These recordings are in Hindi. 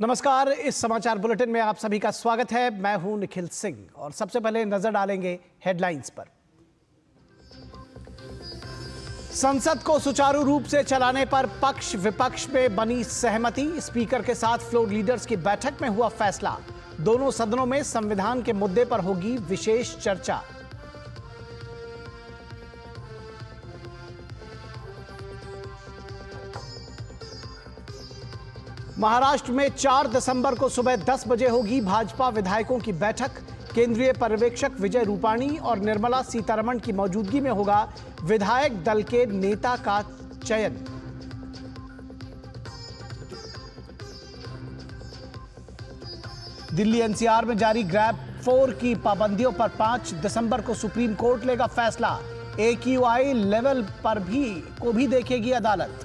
नमस्कार, इस समाचार बुलेटिन में आप सभी का स्वागत है। मैं हूं निखिल सिंह और सबसे पहले नजर डालेंगे हेडलाइंस पर। संसद को सुचारू रूप से चलाने पर पक्ष विपक्ष में बनी सहमति। स्पीकर के साथ फ्लोर लीडर्स की बैठक में हुआ फैसला। दोनों सदनों में संविधान के मुद्दे पर होगी विशेष चर्चा। महाराष्ट्र में 4 दिसंबर को सुबह 10 बजे होगी भाजपा विधायकों की बैठक। केंद्रीय पर्यवेक्षक विजय रूपाणी और निर्मला सीतारमण की मौजूदगी में होगा विधायक दल के नेता का चयन। दिल्ली एनसीआर में जारी ग्रैब 4 की पाबंदियों पर 5 दिसंबर को सुप्रीम कोर्ट लेगा फैसला। AQI लेवल पर भी देखेगी अदालत।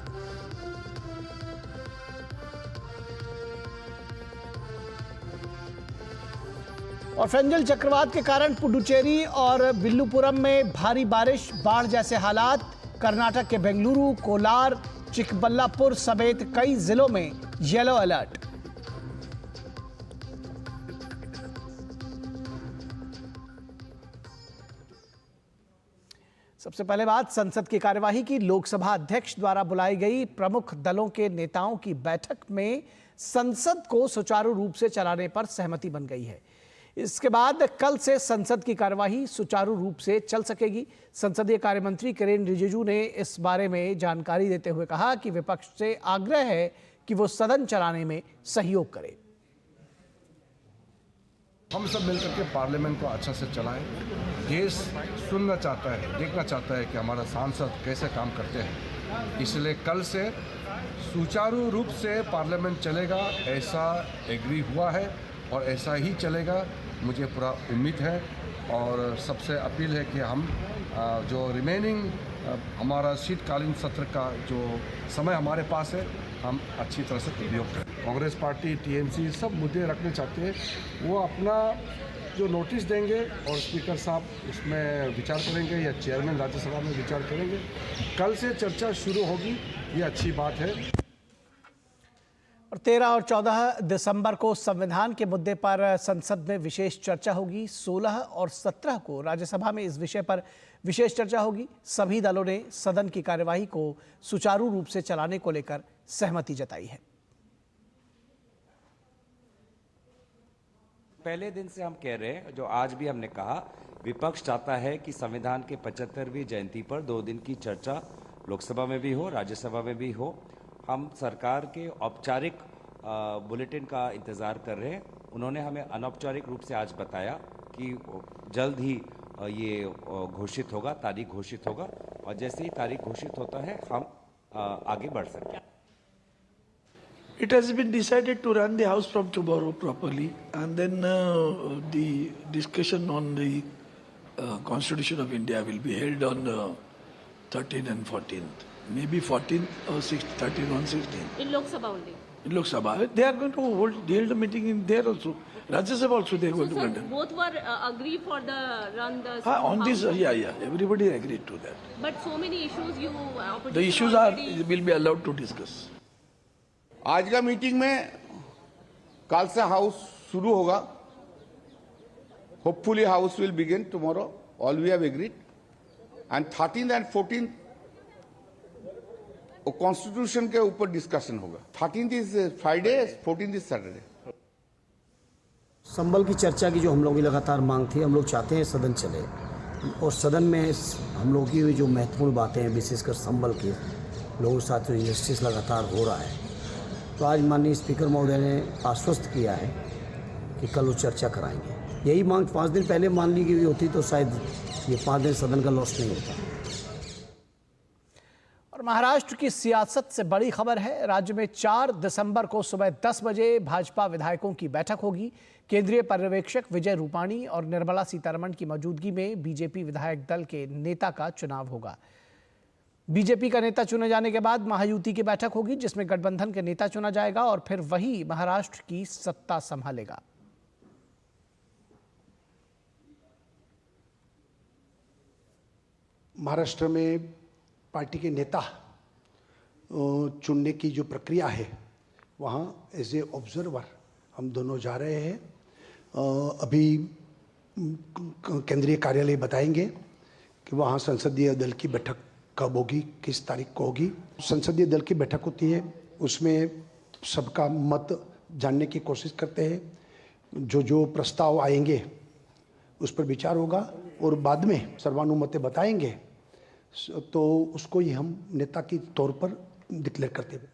और फेंजल चक्रवात के कारण पुडुचेरी और विल्लुपुरम में भारी बारिश, बाढ़ जैसे हालात। कर्नाटक के बेंगलुरु, कोलार, चिकबल्लापुर समेत कई जिलों में येलो अलर्ट। सबसे पहले बात संसद की कार्यवाही की। लोकसभा अध्यक्ष द्वारा बुलाई गई प्रमुख दलों के नेताओं की बैठक में संसद को सुचारू रूप से चलाने पर सहमति बन गई है। इसके बाद कल से संसद की कार्यवाही सुचारू रूप से चल सकेगी। संसदीय कार्य मंत्री किरेन रिजिजू ने इस बारे में जानकारी देते हुए कहा कि विपक्ष से आग्रह है कि वो सदन चलाने में सहयोग करे। हम सब मिलकर के पार्लियामेंट को अच्छा से चलाएं। देश सुनना चाहता है, देखना चाहता है कि हमारा सांसद कैसे काम करते हैं। इसलिए कल से सुचारू रूप से पार्लियामेंट चलेगा, ऐसा एग्री हुआ है और ऐसा ही चलेगा, मुझे पूरा उम्मीद है। और सबसे अपील है कि हम जो रिमेनिंग हमारा शीतकालीन सत्र का जो समय हमारे पास है, हम अच्छी तरह से उपयोग करें। कांग्रेस पार्टी, TMC सब मुद्दे रखने चाहते हैं, वो अपना जो नोटिस देंगे और स्पीकर साहब उसमें विचार करेंगे या चेयरमैन राज्यसभा में विचार करेंगे। कल से चर्चा शुरू होगी, ये अच्छी बात है। और 13 और 14 दिसंबर को संविधान के मुद्दे पर संसद में विशेष चर्चा होगी। 16 और 17 को राज्यसभा में इस विषय पर विशेष चर्चा होगी। सभी दलों ने सदन की कार्यवाही को सुचारू रूप से चलाने को लेकर सहमति जताई है। पहले दिन से हम कह रहे हैं, जो आज भी हमने कहा, विपक्ष चाहता है कि संविधान के 75वीं जयंती पर 2 दिन की चर्चा लोकसभा में भी हो, राज्यसभा में भी हो। हम सरकार के औपचारिक बुलेटिन का इंतज़ार कर रहे हैं। उन्होंने हमें अनौपचारिक रूप से आज बताया कि जल्द ही ये घोषित होगा, तारीख घोषित होगा, और जैसे ही तारीख घोषित होता है हम आगे बढ़ सकते हैं। It has been decided to run the house from tomorrow properly, and then the discussion on the Constitution of India will be held on 13th and 14th. Maybe 14th or 13th on 16th. In Lok Sabha only. In Lok Sabha, they are going to hold a meeting in there also. Rajya Sabha also they are going to conduct. Both were agree for the run the. On this, yeah, everybody agreed to that. But so many issues you. The issues will be allowed to discuss. आज का मीटिंग में कल से हाउस शुरू होगा। Hopefully house will begin tomorrow, all we have agreed, and 13th and 14th constitution के ऊपर डिस्कशन होगा। 13th is Friday, 14th is Saturday. Sambhal की चर्चा की जो हम लोगों की लगातार मांग थी, हम लोग चाहते हैं सदन चले, और सदन में हम लोगों की जो महत्वपूर्ण बातें हैं, विशेषकर संबल के लोगों के साथ जो इंजस्टिस लगातार हो रहा है, तो आज माननीय स्पीकर महोदय ने आश्वस्त किया है कि कल वो चर्चा कराएंगे। यही मांग 5 दिन पहले मान ली गई होती तो शायद ये 5 दिन सदन का लॉस नहीं होता। और महाराष्ट्र की सियासत से बड़ी खबर है। राज्य में 4 दिसंबर को सुबह 10 बजे भाजपा विधायकों की बैठक होगी। केंद्रीय पर्यवेक्षक विजय रूपाणी और निर्मला सीतारमण की मौजूदगी में बीजेपी विधायक दल के नेता का चुनाव होगा। बीजेपी का नेता चुने जाने के बाद महायुति की बैठक होगी, जिसमें गठबंधन के नेता चुना जाएगा और फिर वही महाराष्ट्र की सत्ता संभालेगा। महाराष्ट्र में पार्टी के नेता चुनने की जो प्रक्रिया है वहाँ एज ए ऑब्जर्वर हम दोनों जा रहे हैं। अभी केंद्रीय कार्यालय बताएंगे कि वहाँ संसदीय दल की बैठक कब होगी, किस तारीख को होगी। संसदीय दल की बैठक होती है, उसमें सबका मत जानने की कोशिश करते हैं। जो प्रस्ताव आएंगे उस पर विचार होगा और बाद में सर्वानुमते बताएंगे तो उसको ही हम नेता की तौर पर डिक्लेयर करते हैं।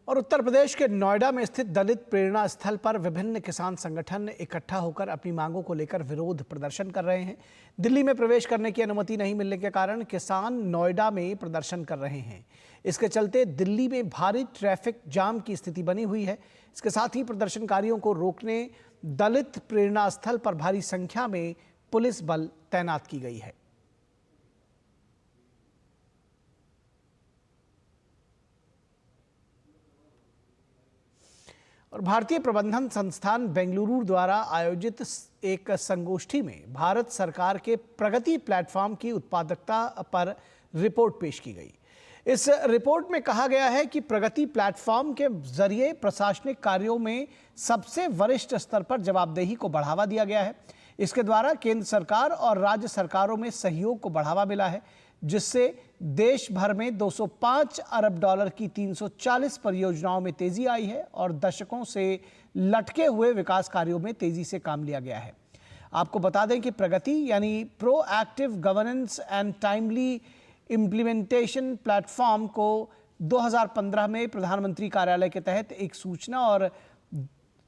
और उत्तर प्रदेश के नोएडा में स्थित दलित प्रेरणा स्थल पर विभिन्न किसान संगठन इकट्ठा होकर अपनी मांगों को लेकर विरोध प्रदर्शन कर रहे हैं। दिल्ली में प्रवेश करने की अनुमति नहीं मिलने के कारण किसान नोएडा में प्रदर्शन कर रहे हैं। इसके चलते दिल्ली में भारी ट्रैफिक जाम की स्थिति बनी हुई है। इसके साथ ही प्रदर्शनकारियों को रोकने दलित प्रेरणा स्थल पर भारी संख्या में पुलिस बल तैनात की गई है। और भारतीय प्रबंधन संस्थान बेंगलुरु द्वारा आयोजित एक संगोष्ठी में भारत सरकार के प्रगति प्लेटफॉर्म की उत्पादकता पर रिपोर्ट पेश की गई। इस रिपोर्ट में कहा गया है कि प्रगति प्लेटफॉर्म के जरिए प्रशासनिक कार्यों में सबसे वरिष्ठ स्तर पर जवाबदेही को बढ़ावा दिया गया है। इसके द्वारा केंद्र सरकार और राज्य सरकारों में सहयोग को बढ़ावा मिला है, जिससे देश भर में 205 अरब डॉलर की 340 परियोजनाओं में तेजी आई है और दशकों से लटके हुए विकास कार्यों में तेजी से काम लिया गया है। आपको बता दें कि प्रगति यानी proactive governance and timely implementation platform को 2015 में प्रधानमंत्री कार्यालय के तहत एक सूचना और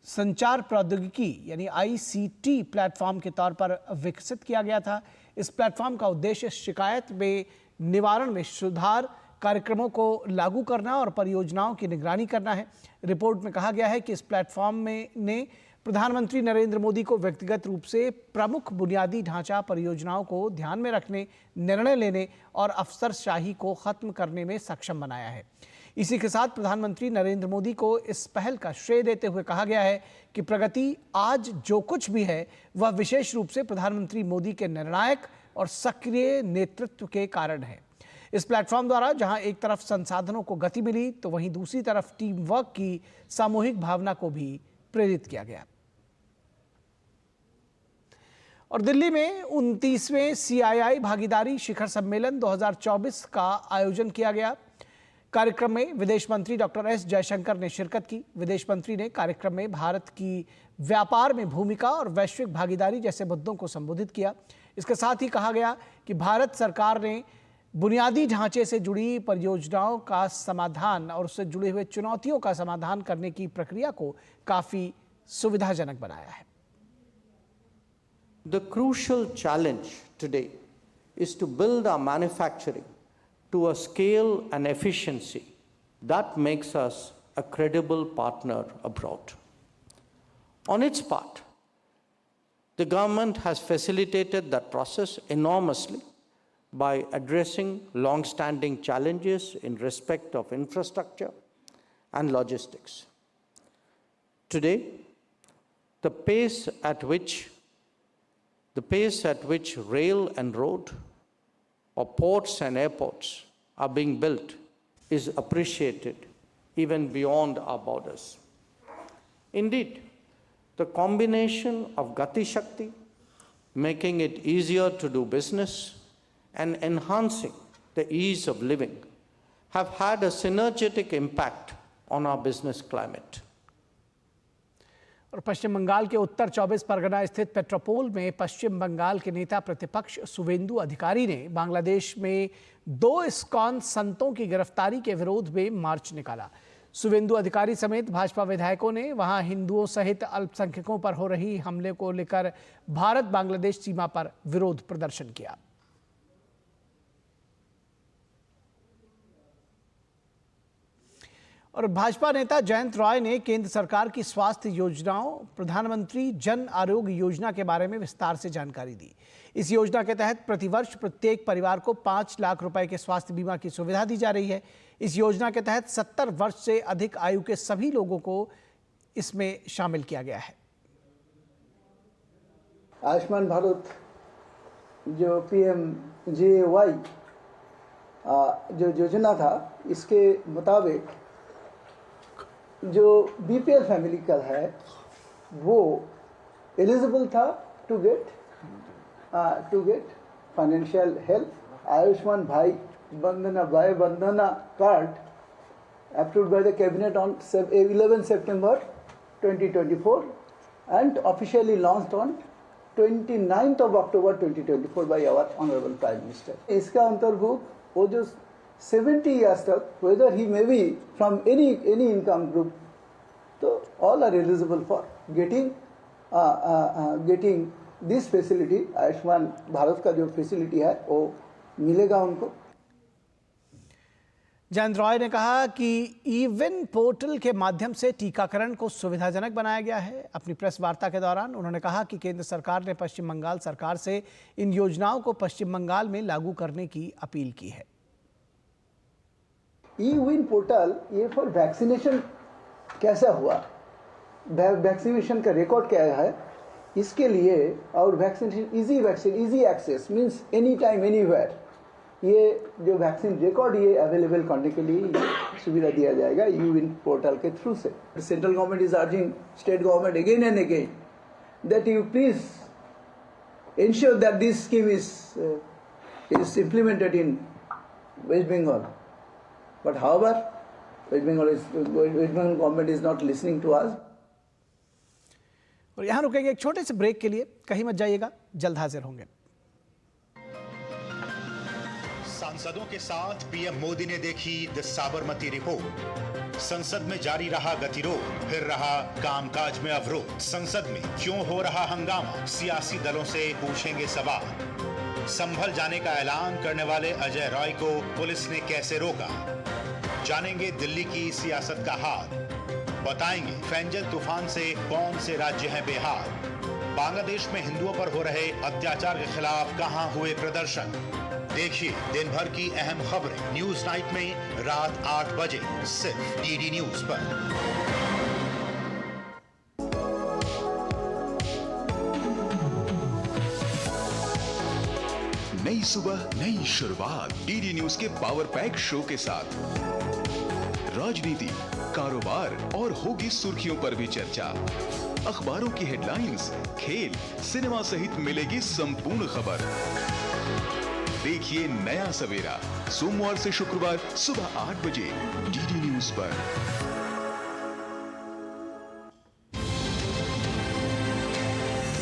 संचार प्रौद्योगिकी यानी ICT प्लेटफॉर्म के तौर पर विकसित किया गया था। इस प्लेटफॉर्म का उद्देश्य शिकायत में निवारण में सुधार, कार्यक्रमों को लागू करना और परियोजनाओं की निगरानी करना है। रिपोर्ट में कहा गया है कि इस प्लेटफॉर्म ने प्रधानमंत्री नरेंद्र मोदी को व्यक्तिगत रूप से प्रमुख बुनियादी ढांचा परियोजनाओं को ध्यान में रखने, निर्णय लेने और अफसरशाही को खत्म करने में सक्षम बनाया है। इसी के साथ प्रधानमंत्री नरेंद्र मोदी को इस पहल का श्रेय देते हुए कहा गया है कि प्रगति आज जो कुछ भी है वह विशेष रूप से प्रधानमंत्री मोदी के निर्णायक और सक्रिय नेतृत्व के कारण है। इस प्लेटफॉर्म द्वारा जहां एक तरफ संसाधनों को गति मिली तो वहीं दूसरी तरफ टीम वर्क की सामूहिक भावना को भी प्रेरित किया गया। और दिल्ली में 29वें CII भागीदारी शिखर सम्मेलन 2024 का आयोजन किया गया। कार्यक्रम में विदेश मंत्री डॉक्टर S जयशंकर ने शिरकत की। विदेश मंत्री ने कार्यक्रम में भारत की व्यापार में भूमिका और वैश्विक भागीदारी जैसे मुद्दों को संबोधित किया। इसके साथ ही कहा गया कि भारत सरकार ने बुनियादी ढांचे से जुड़ी परियोजनाओं का समाधान और उससे जुड़े हुए चुनौतियों का समाधान करने की प्रक्रिया को काफी सुविधाजनक बनाया है। The crucial challenge today is to build our manufacturing to a scale and efficiency that makes us a credible partner abroad. On its part, the government has facilitated that process enormously by addressing long-standing challenges in respect of infrastructure and logistics. Today, the pace at which rail and road or ports and airports are being built is appreciated even beyond our borders. Indeed, the combination of Gati Shakti, making it easier to do business, and enhancing the ease of living have had a synergetic impact on our business climate. और पश्चिम बंगाल के उत्तर 24 परगना स्थित पेट्रोपोल में पश्चिम बंगाल के नेता प्रतिपक्ष शुवेंदु अधिकारी ने बांग्लादेश में 2 इस्कॉन संतों की गिरफ्तारी के विरोध में मार्च निकाला। शुवेंदु अधिकारी समेत भाजपा विधायकों ने वहां हिंदुओं सहित अल्पसंख्यकों पर हो रही हमले को लेकर भारत बांग्लादेश सीमा पर विरोध प्रदर्शन किया। और भाजपा नेता जयंत रॉय ने केंद्र सरकार की स्वास्थ्य योजनाओं, प्रधानमंत्री जन आरोग्य योजना के बारे में विस्तार से जानकारी दी। इस योजना के तहत प्रतिवर्ष प्रत्येक परिवार को 5 लाख रुपए के स्वास्थ्य बीमा की सुविधा दी जा रही है। इस योजना के तहत 70 वर्ष से अधिक आयु के सभी लोगों को इसमें शामिल किया गया है। आयुष्मान भारत जो PMJAY जो योजना था, इसके मुताबिक जो बीपीएल फैमिली का है वो एलिजिबल था to get financial help. Ayushman भाई Vandana card approved by the cabinet on 11 September 2024 and officially launched on 29th of October 2024 by our honorable Prime Minister. इसका अंतर्भुक्त वो जो 70 years तक whether he may be from any income group, तो all are eligible for getting this facility। Ayushman Bharat का जो फैसिलिटी है वो मिलेगा उनको। जयंत रॉय ने कहा कि ई-विन पोर्टल के माध्यम से टीकाकरण को सुविधाजनक बनाया गया है। अपनी प्रेस वार्ता के दौरान उन्होंने कहा कि केंद्र सरकार ने पश्चिम बंगाल सरकार से इन योजनाओं को पश्चिम बंगाल में लागू करने की अपील की है। ई-विन पोर्टल ये फॉर वैक्सीनेशन कैसा हुआ, वैक्सीनेशन का रिकॉर्ड क्या है, इसके लिए और vaccination easy access means any time anywhere, ये जो वैक्सीन रिकॉर्ड ये अवेलेबल करने के लिए सुविधा दिया जाएगा ई-विन पोर्टल के थ्रू से। Central government is urging state government again and again that you please ensure that this scheme is implemented in West Bengal. But however, West Bengal government is not listening to us. और यहाँ रुकेंगे एक छोटे से ब्रेक के लिए, कहीं मत जाइएगा, जल्द हाजिर होंगे। सांसदों के साथ पीएम मोदी ने देखी द साबरमती रिपोर्ट। संसद में जारी रहा गतिरोध, फिर रहा कामकाज में अवरोध। संसद में क्यों हो रहा हंगामा, सियासी दलों से पूछेंगे सवाल। संभल जाने का ऐलान करने वाले अजय रॉय को पुलिस ने कैसे रोका, जानेंगे दिल्ली की सियासत का हाल। बताएंगे फेंजल तूफान से कौन से राज्य हैं बेहाल। बांग्लादेश में हिंदुओं पर हो रहे अत्याचार के खिलाफ कहां हुए प्रदर्शन। देखिए दिन भर की अहम खबरें न्यूज नाइट में रात 8 बजे सिर्फ डीडी न्यूज पर। नई सुबह नई शुरुआत डीडी न्यूज के पावर पैक शो के साथ। राजनीति, कारोबार और होगी सुर्खियों पर भी चर्चा। अखबारों की हेडलाइंस, खेल, सिनेमा सहित मिलेगी संपूर्ण खबर। देखिए नया सवेरा सोमवार से शुक्रवार सुबह 8 बजे डीडी न्यूज पर।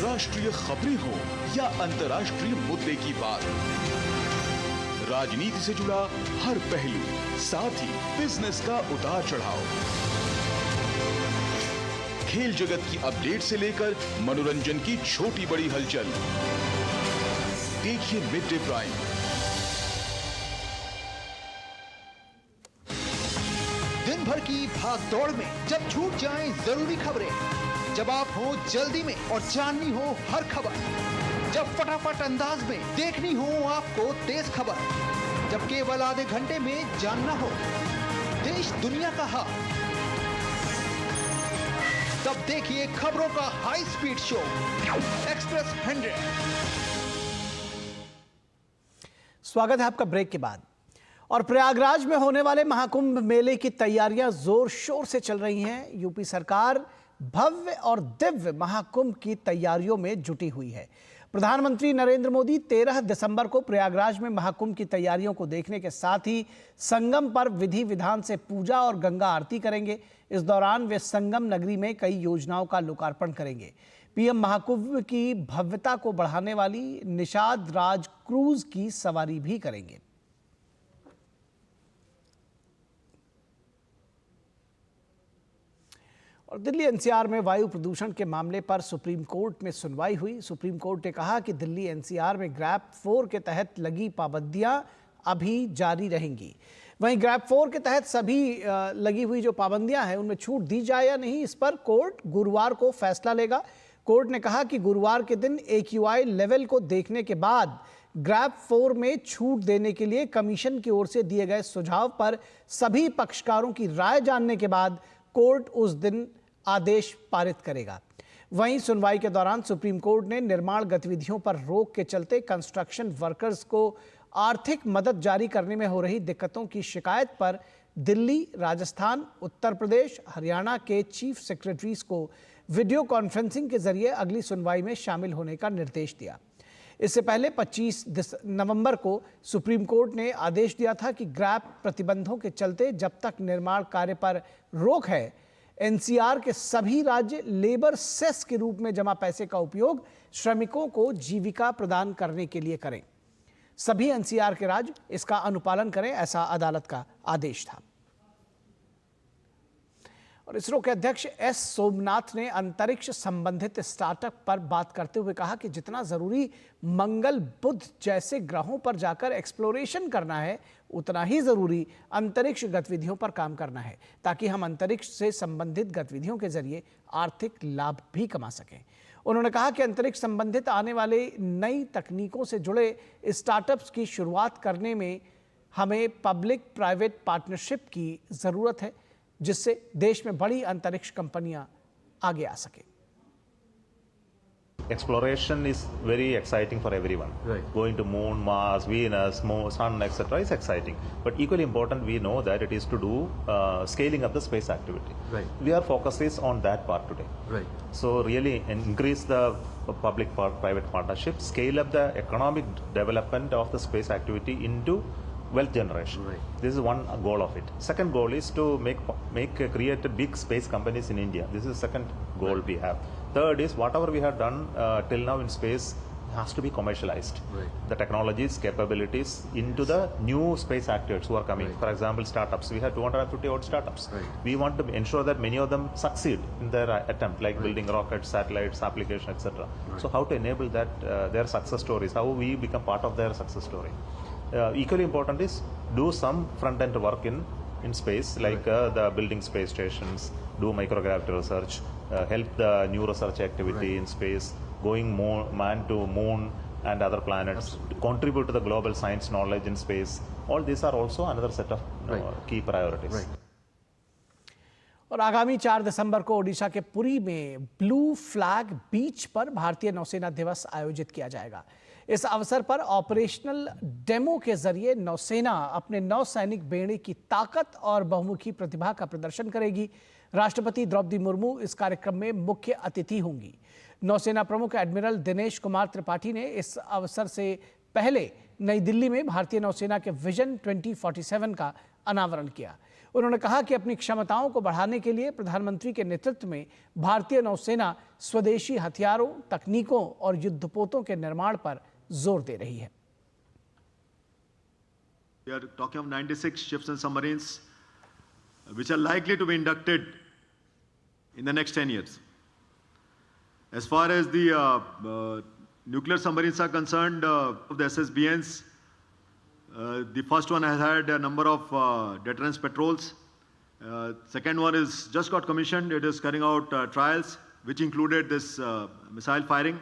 राष्ट्रीय खबरें हो या अंतर्राष्ट्रीय मुद्दे की बात, राजनीति से जुड़ा हर पहलू, साथ ही बिजनेस का उतार चढ़ाव, खेल जगत की अपडेट से लेकर मनोरंजन की छोटी बड़ी हलचल। देखिए मिड डे प्राइम। दिन भर की भाग दौड़ में जब छूट जाएं जरूरी खबरें, जब आप हो जल्दी में और जाननी हो हर खबर, जब फटाफट अंदाज में देखनी हो आपको तेज खबर, जब केवल आधे घंटे में जानना हो देश दुनिया का हाल, तब देखिए खबरों का हाई स्पीड शो एक्सप्रेस 100। स्वागत है आपका ब्रेक के बाद। और प्रयागराज में होने वाले महाकुंभ मेले की तैयारियां जोर शोर से चल रही हैं। यूपी सरकार भव्य और दिव्य महाकुंभ की तैयारियों में जुटी हुई है। प्रधानमंत्री नरेंद्र मोदी 13 दिसंबर को प्रयागराज में महाकुंभ की तैयारियों को देखने के साथ ही संगम पर विधि विधान से पूजा और गंगा आरती करेंगे। इस दौरान वे संगम नगरी में कई योजनाओं का लोकार्पण करेंगे। पीएम महाकुंभ की भव्यता को बढ़ाने वाली निषाद राज क्रूज की सवारी भी करेंगे। और दिल्ली एनसीआर में वायु प्रदूषण के मामले पर सुप्रीम कोर्ट में सुनवाई हुई। सुप्रीम कोर्ट ने कहा कि दिल्ली एनसीआर में ग्रैप 4 के तहत लगी पाबंदियां अभी जारी रहेंगी। वहीं ग्रैप 4 के तहत सभी लगी हुई जो पाबंदियां हैं उनमें छूट दी जाए या नहीं, इस पर कोर्ट गुरुवार को फैसला लेगा। कोर्ट ने कहा कि गुरुवार के दिन AQI लेवल को देखने के बाद ग्रैप 4 में छूट देने के लिए कमीशन की ओर से दिए गए सुझाव पर सभी पक्षकारों की राय जानने के बाद कोर्ट उस दिन आदेश पारित करेगा। वहीं सुनवाई के दौरान सुप्रीम कोर्ट ने निर्माण गतिविधियों पर रोक के चलते कंस्ट्रक्शन वर्कर्स को आर्थिक मदद जारी करने में हो रही दिक्कतों की शिकायत पर दिल्ली, राजस्थान, उत्तर प्रदेश, हरियाणा के चीफ सेक्रेटरीज को वीडियो कॉन्फ्रेंसिंग के जरिए अगली सुनवाई में शामिल होने का निर्देश दिया। इससे पहले 25 नवंबर को सुप्रीम कोर्ट ने आदेश दिया था कि ग्रैप प्रतिबंधों के चलते जब तक निर्माण कार्य पर रोक है, एनसीआर के सभी राज्य लेबर सेस के रूप में जमा पैसे का उपयोग श्रमिकों को जीविका प्रदान करने के लिए करें। सभी एनसीआर के राज्य इसका अनुपालन करें, ऐसा अदालत का आदेश था। और इसरो के अध्यक्ष एस सोमनाथ ने अंतरिक्ष संबंधित स्टार्टअप पर बात करते हुए कहा कि जितना जरूरी मंगल, बुध जैसे ग्रहों पर जाकर एक्सप्लोरेशन करना है, उतना ही जरूरी अंतरिक्ष गतिविधियों पर काम करना है, ताकि हम अंतरिक्ष से संबंधित गतिविधियों के जरिए आर्थिक लाभ भी कमा सकें। उन्होंने कहा कि अंतरिक्ष संबंधित आने वाले नई तकनीकों से जुड़े स्टार्टअप्स की शुरुआत करने में हमें पब्लिक प्राइवेट पार्टनरशिप की जरूरत है, जिससे देश में बड़ी अंतरिक्ष कंपनियां आगे आ सके। Exploration is very exciting for everyone. Right. Going to Moon, Mars, Venus, Sun, etc. is exciting. But equally important, we know that it is to do scaling up the space activity. Right. Our focus is on that part today. Right. So really increase the public-private partnership, scale up the economic development of the space activity into wealth generation. Right. This is one goal of it. Second goal is to create big space companies in India. This is the second goal we have. Third is whatever we have done till now in space has to be commercialized. Right. The technologies, capabilities into the new space actors who are coming. Right. For example, startups. We have 250 odd startups. Right. We want to ensure that many of them succeed in their attempt, like building rockets, satellites, applications, etc. Right. So how to enable that their success stories, how we become part of their success story. Equally important is do some front-end work in space, like the building space stations, do microgravity research, help the new research activity in space, going man to moon and other planets, contribute to the global science knowledge in space. All these are also another set of key priorities. Right. और आगामी 4 दिसंबर को ओडिशा के पुरी में ब्लू फ्लैग बीच पर भारतीय नौसेना दिवस आयोजित किया जाएगा। इस अवसर पर ऑपरेशनल डेमो के जरिए नौसेना अपने नौसैनिक बेड़े की ताकत और बहुमुखी प्रतिभा का प्रदर्शन करेगी। राष्ट्रपति द्रौपदी मुर्मू इस कार्यक्रम में मुख्य अतिथि होंगी। नौसेना प्रमुख एडमिरल दिनेश कुमार त्रिपाठी ने इस अवसर से पहले नई दिल्ली में भारतीय नौसेना के विजन 2047 का अनावरण किया। उन्होंने कहा कि अपनी क्षमताओं को बढ़ाने के लिए प्रधानमंत्री के नेतृत्व में भारतीय नौसेना स्वदेशी हथियारों, तकनीकों और युद्धपोतों के निर्माण पर जोर दे रही है। We are talking of 96 ships and submarines which are likely to be inducted in the next 10 years. As far as the nuclear submarines are concerned, of the SSBNs, the first one has had a number of deterrence patrols. Second one is just got commissioned. It is carrying out trials, which included this missile firing.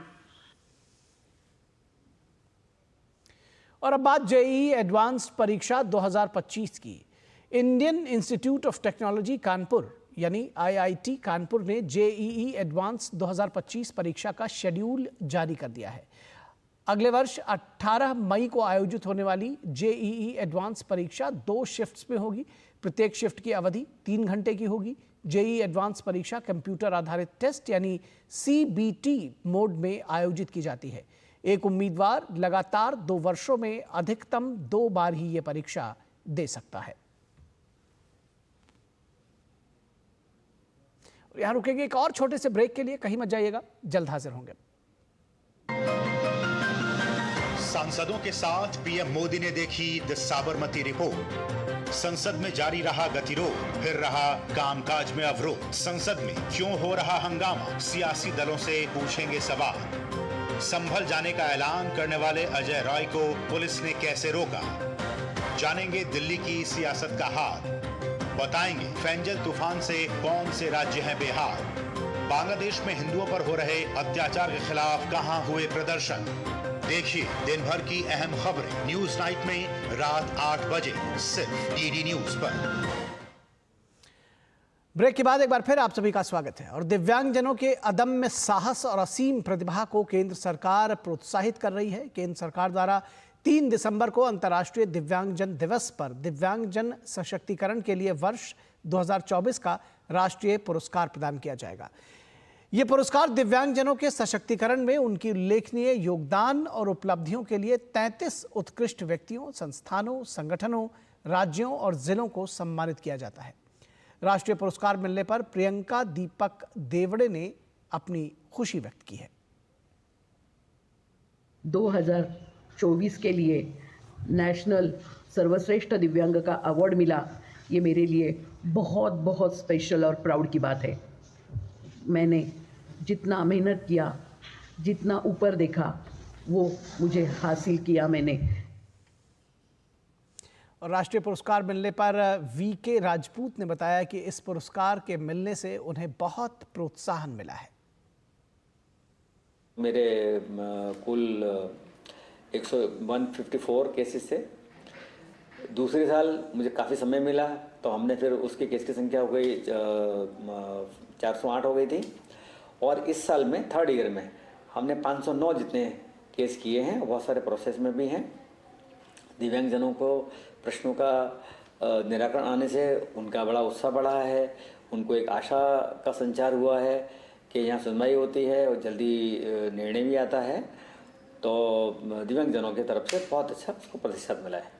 और अब बात जेईई एडवांस्ड परीक्षा 2025 की। Indian institute of technology Kanpur यानी आईआईटी कानपुर ने जेईई एडवांस्ड 2025 परीक्षा का शेड्यूल जारी कर दिया है। अगले वर्ष 18 मई को आयोजित होने वाली जेईई एडवांस परीक्षा 2 शिफ्ट्स में होगी। प्रत्येक शिफ्ट की अवधि 3 घंटे की होगी। जेईई एडवांस परीक्षा कंप्यूटर आधारित टेस्ट यानी सीबीटी मोड में आयोजित की जाती है। एक उम्मीदवार लगातार 2 वर्षों में अधिकतम 2 बार ही यह परीक्षा दे सकता है। और यहां रुकेंगे एक और छोटे से ब्रेक के लिए, कहीं मत जाइएगा, जल्द हाजिर होंगे। सांसदों के साथ पीएम मोदी ने देखी द साबरमती रिपोर्ट। संसद में जारी रहा गतिरोध, फिर रहा कामकाज में अवरोध। संसद में क्यों हो रहा हंगामा, सियासी दलों से पूछेंगे सवाल। संभल जाने का ऐलान करने वाले अजय रॉय को पुलिस ने कैसे रोका, जानेंगे दिल्ली की सियासत का हाल। बताएंगे फेंजल तूफान से कौन से राज्य हैं बेहाल। बांग्लादेश में हिंदुओं पर हो रहे अत्याचार के खिलाफ कहां हुए प्रदर्शन। देखिए दिन भर की अहम खबरें न्यूज नाइट में रात 8 बजे सिर्फ डीडी न्यूज पर। ब्रेक के बाद एक बार फिर आप सभी का स्वागत है। और दिव्यांगजनों के अदम्य साहस और असीम प्रतिभा को केंद्र सरकार प्रोत्साहित कर रही है। केंद्र सरकार द्वारा 3 दिसंबर को अंतर्राष्ट्रीय दिव्यांगजन दिवस पर दिव्यांगजन सशक्तिकरण के लिए वर्ष 2024 का राष्ट्रीय पुरस्कार प्रदान किया जाएगा। ये पुरस्कार दिव्यांगजनों के सशक्तिकरण में उनकी उल्लेखनीय योगदान और उपलब्धियों के लिए 33 उत्कृष्ट व्यक्तियों, संस्थानों, संगठनों, राज्यों और जिलों को सम्मानित किया जाता है। राष्ट्रीय पुरस्कार मिलने पर प्रियंका दीपक देवड़े ने अपनी खुशी व्यक्त की है। 2024 के लिए नेशनल सर्वश्रेष्ठ दिव्यांग का अवार्ड मिला, ये मेरे लिए बहुत बहुत स्पेशल और प्राउड की बात है। मैंने जितना मेहनत किया, जितना ऊपर देखा, वो मुझे हासिल किया मैंने। और राष्ट्रीय पुरस्कार मिलने पर वीके राजपूत ने बताया कि इस पुरस्कार के मिलने से उन्हें बहुत प्रोत्साहन मिला है। मेरे कुल 154 केसेस थे। दूसरे साल मुझे काफ़ी समय मिला, तो हमने फिर उसके केस की संख्या हो गई 408 हो गई थी। और इस साल में थर्ड ईयर में हमने 509 जितने केस किए हैं, बहुत सारे प्रोसेस में भी हैं। दिव्यांगजनों को प्रश्नों का निराकरण आने से उनका बड़ा उत्साह बढ़ा है, उनको एक आशा का संचार हुआ है कि यहाँ सुनवाई होती है और जल्दी निर्णय भी आता है। तो दिव्यांगजनों की तरफ से बहुत अच्छा उसको प्रतिशत मिला है।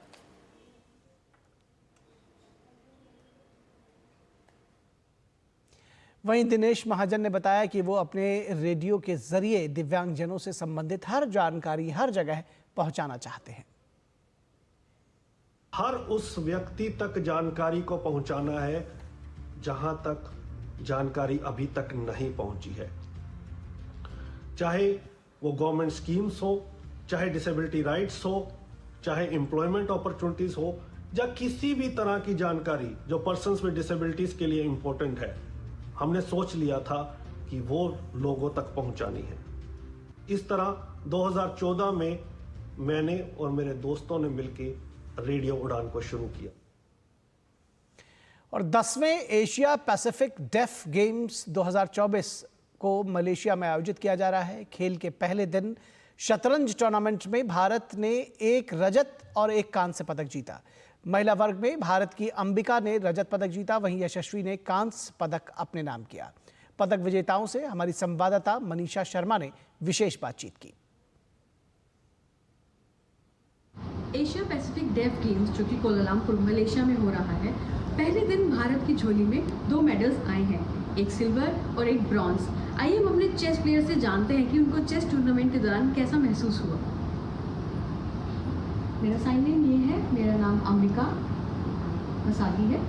वहीं दिनेश महाजन ने बताया कि वो अपने रेडियो के जरिए दिव्यांगजनों से संबंधित हर जानकारी हर जगह पहुंचाना चाहते हैं। हर उस व्यक्ति तक जानकारी को पहुंचाना है जहां तक जानकारी अभी तक नहीं पहुंची है, चाहे वो गवर्नमेंट स्कीम्स हो, चाहे डिसेबिलिटी राइट्स हो, चाहे एम्प्लॉयमेंट अपॉर्चुनिटीज हो, या किसी भी तरह की जानकारी जो पर्सन्स विद डिसेबिलिटीज के लिए इंपॉर्टेंट है, हमने सोच लिया था कि वो लोगों तक पहुंचानी है। इस तरह 2014 में मैंने और मेरे दोस्तों ने मिलकर रेडियो उड़ान को शुरू किया। और 10वें एशिया पैसिफिक डेफ गेम्स 2024 को मलेशिया में आयोजित किया जा रहा है। खेल के पहले दिन शतरंज टूर्नामेंट में भारत ने 1 रजत और 1 कांस्य पदक जीता। महिला वर्ग में भारत की अंबिका ने रजत पदक जीता, वहीं यशस्वी ने कांस्य पदक अपने नाम किया। पदक विजेताओं से हमारी संवाददाता मनीषा शर्मा ने विशेष बातचीत की। एशिया पैसिफिक डेफ गेम्स जो कि कोलालमपुर मलेशिया में हो रहा है, पहले दिन भारत की झोली में 2 मेडल्स आए हैं, एक सिल्वर और एक ब्रॉन्ज। आइए हम अपने चेस प्लेयर से जानते हैं कि उनको चेस टूर्नामेंट के दौरान कैसा महसूस हुआ। मेरा साइन नेम ये है, मेरा नाम अंबिका मसादी है।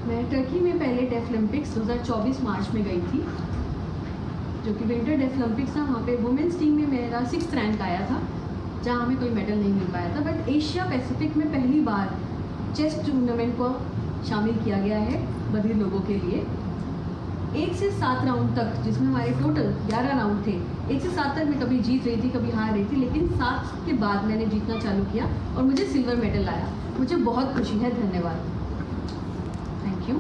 मैं टर्की में पहले डेफ ओलंपिक्स 2024 मार्च में गई थी, जो कि विंटर डेफ ओलंपिक्स था। वहाँ पे वुमेन्स टीम में मेरा 6th रैंक आया था, जहाँ हमें कोई मेडल नहीं मिल पाया था। बट एशिया पैसिफिक में पहली बार चेस टूर्नामेंट को शामिल किया गया है बधिर लोगों के लिए। 1 से 7 राउंड तक, जिसमें हमारे टोटल 11 राउंड थे, 1 से 7 तक मैं कभी जीत रही थी, कभी हार रही थी, लेकिन 7 के बाद मैंने जीतना चालू किया और मुझे सिल्वर मेडल आया। मुझे बहुत खुशी है। धन्यवाद, थैंक यू।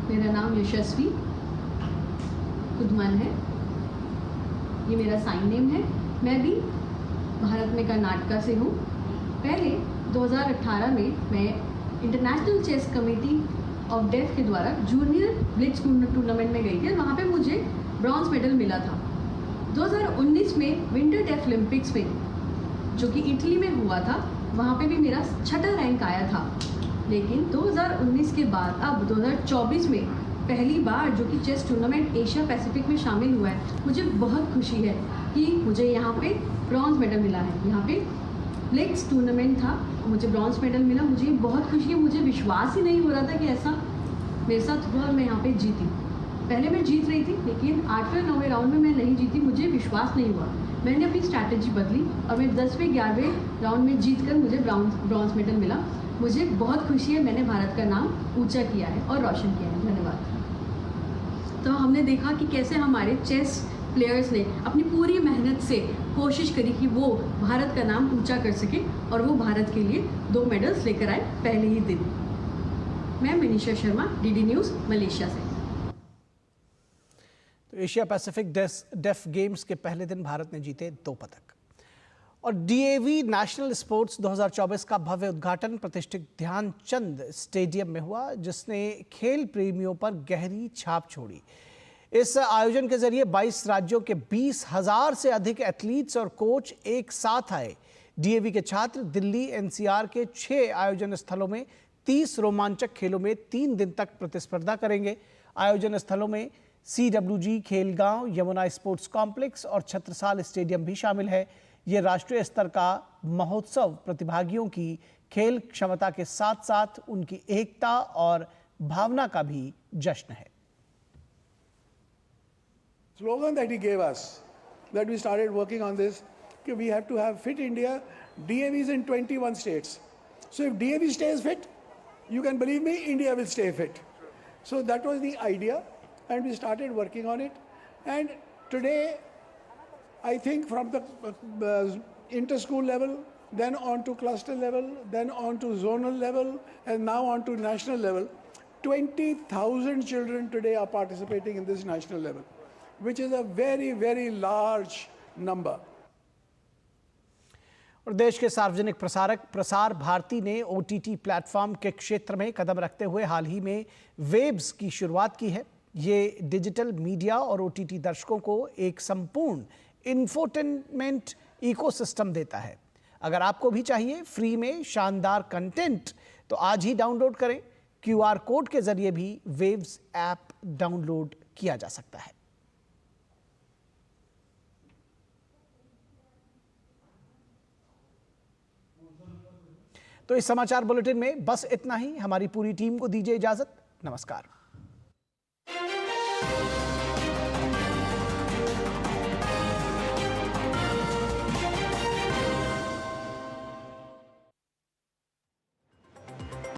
मेरा नाम यशस्वी कुदमन है, ये मेरा साइन नेम है। मैं भी भारत में कर्नाटका से हूँ। पहले 2018 में मैं international chess committee of deaf के द्वारा जूनियर ब्लिट्ज टूर्नामेंट में गई थी, वहाँ पे मुझे ब्रॉन्ज मेडल मिला था। 2019 में विंटर डेफ ओलंपिक्स में, जो कि इटली में हुआ था, वहाँ पे भी मेरा 6ठा रैंक आया था। लेकिन 2019 के बाद अब 2024 में पहली बार जो कि चेस टूर्नामेंट एशिया पैसिफिक में शामिल हुआ है, मुझे बहुत खुशी है कि मुझे यहाँ पे ब्रॉन्ज मेडल मिला है। यहाँ पे ब्लिट्ज टूर्नामेंट था, मुझे ब्रॉन्ज मेडल मिला। मुझे बहुत खुशी है, मुझे विश्वास ही नहीं हो रहा था कि ऐसा मेरे साथ हुआ और मैं यहाँ पे जीती। पहले मैं जीत रही थी, लेकिन 8वें 9वें राउंड में मैं नहीं जीती, मुझे विश्वास नहीं हुआ। मैंने अपनी स्ट्रैटेजी बदली और मैं 10वें 11वें राउंड में जीत कर मुझे ब्रॉन्ज मेडल मिला। मुझे बहुत खुशी है, मैंने भारत का नाम ऊंचा किया है और रोशन किया है। धन्यवाद। तो हमने देखा कि कैसे हमारे चेस प्लेयर्स ने अपनी पूरी मेहनत से कोशिश करी कि वो भारत का नाम ऊंचा कर सके और वो भारत के लिए 2 मेडल्स लेकर आए पहले ही दिन। मैं Manisha Sharma, DD news Malaysia से। तो एशिया पैसिफिक डेफ गेम्स के पहले दिन भारत ने जीते 2 पदक। और डीएवी नेशनल स्पोर्ट्स 2024 का भव्य उद्घाटन प्रतिष्ठित ध्यानचंद स्टेडियम में हुआ, जिसने खेल प्रेमियों पर गहरी छाप छोड़ी। इस आयोजन के जरिए 22 राज्यों के 20,000 से अधिक एथलीट्स और कोच एक साथ आए। डीएवी के छात्र दिल्ली एनसीआर के 6 आयोजन स्थलों में 30 रोमांचक खेलों में 3 दिन तक प्रतिस्पर्धा करेंगे। आयोजन स्थलों में CWG Khelgaon, Yamuna sports complex और छत्रसाल स्टेडियम भी शामिल है। ये राष्ट्रीय स्तर का महोत्सव प्रतिभागियों की खेल क्षमता के साथ साथ उनकी एकता और भावना का भी जश्न है। Slogan that he gave us, that we started working on this, that we have to have fit India. DAV is in 21 states. So if DAV stays fit, you can believe me, India will stay fit. So that was the idea, and we started working on it. And today, I think from the inter-school level, then on to cluster level, then on to zonal level, and now on to national level, 20,000 children today are participating in this national level, which is a very, very large number. और देश के सार्वजनिक प्रसारक प्रसार भारती ने OTT प्लेटफॉर्म के क्षेत्र में कदम रखते हुए हाल ही में वेब्स की शुरुआत की है। ये डिजिटल मीडिया और OTT दर्शकों को एक संपूर्ण इंफोटेनमेंट इकोसिस्टम देता है। अगर आपको भी चाहिए फ्री में शानदार कंटेंट, तो आज ही डाउनलोड करें। QR कोड के जरिए भी वेव्स ऐप डाउनलोड किया जा सकता है। तो इस समाचार बुलेटिन में बस इतना ही। हमारी पूरी टीम को दीजिए इजाजत। नमस्कार।